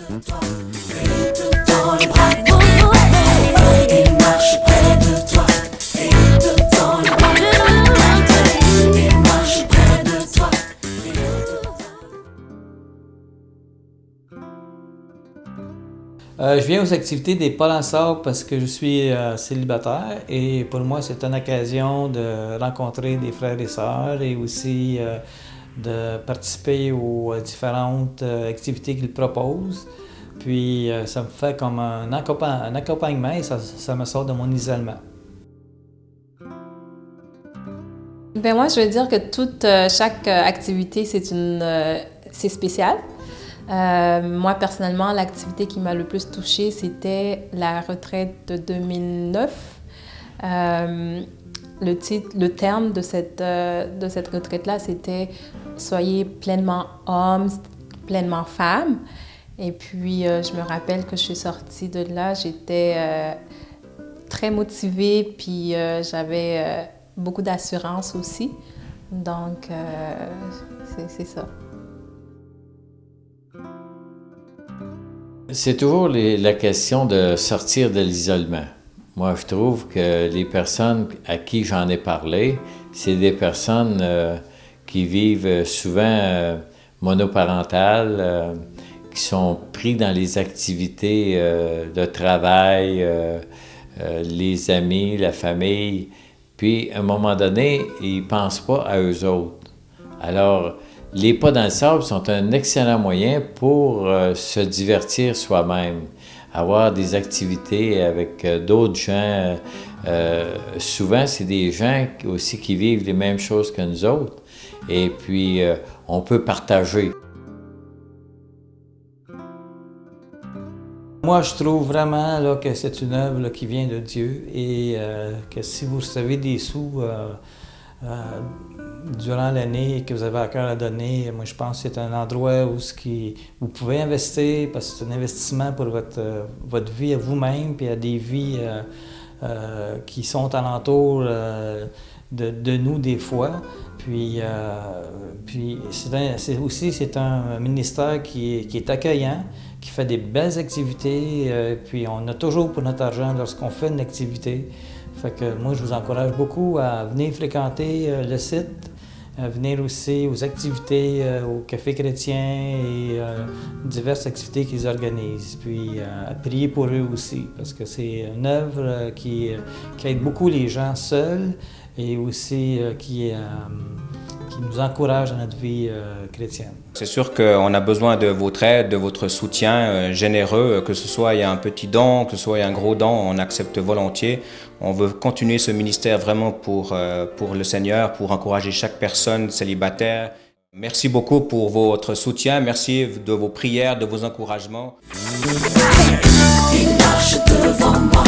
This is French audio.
Dans les bras, il marche près de toi. Et dans les bras, il marche près de toi. Je viens aux activités des Pas dans le sable parce que je suis célibataire et pour moi c'est une occasion de rencontrer des frères et sœurs et aussi de participer aux différentes activités qu'ils proposent. Puis ça me fait comme un accompagnement et ça me sort de mon isolement. Ben moi, je veux dire que chaque activité, c'est spécial. Moi, personnellement, l'activité qui m'a le plus touchée, c'était la retraite de 2009. Le terme de cette retraite-là, c'était « Soyez pleinement homme, pleinement femme ». Et puis, je me rappelle que je suis sortie de là, j'étais très motivée, puis j'avais beaucoup d'assurance aussi. Donc, c'est ça. C'est toujours la question de sortir de l'isolement. Moi, je trouve que les personnes à qui j'en ai parlé, c'est des personnes qui vivent souvent monoparentales, qui sont pris dans les activités de travail, les amis, la famille. Puis, à un moment donné, ils ne pensent pas à eux autres. Alors, les Pas dans le sable sont un excellent moyen pour se divertir soi-même, avoir des activités avec d'autres gens. Souvent, c'est des gens aussi qui vivent les mêmes choses que nous autres. Et puis, on peut partager. Moi, je trouve vraiment là, que c'est une œuvre là, qui vient de Dieu et que si vous recevez des sous durant l'année et que vous avez à cœur à donner, moi je pense que c'est un endroit où vous pouvez investir parce que c'est un investissement pour votre vie à vous-même et à des vies qui sont alentour de nous des fois. Puis c'est un ministère qui est accueillant, qui fait des belles activités, puis on a toujours pour notre argent lorsqu'on fait une activité. Fait que moi, je vous encourage beaucoup à venir fréquenter le site, à venir aussi aux activités au Café chrétien et diverses activités qu'ils organisent. Puis à prier pour eux aussi, parce que c'est une œuvre qui aide beaucoup les gens seuls et aussi qui nous encourage dans notre vie chrétienne. C'est sûr qu'on a besoin de votre aide, de votre soutien généreux, que ce soit il y a un petit don, que ce soit il y a un gros don, on accepte volontiers. On veut continuer ce ministère vraiment pour le Seigneur, pour encourager chaque personne célibataire. Merci beaucoup pour votre soutien, merci de vos prières, de vos encouragements. Il marche devant moi.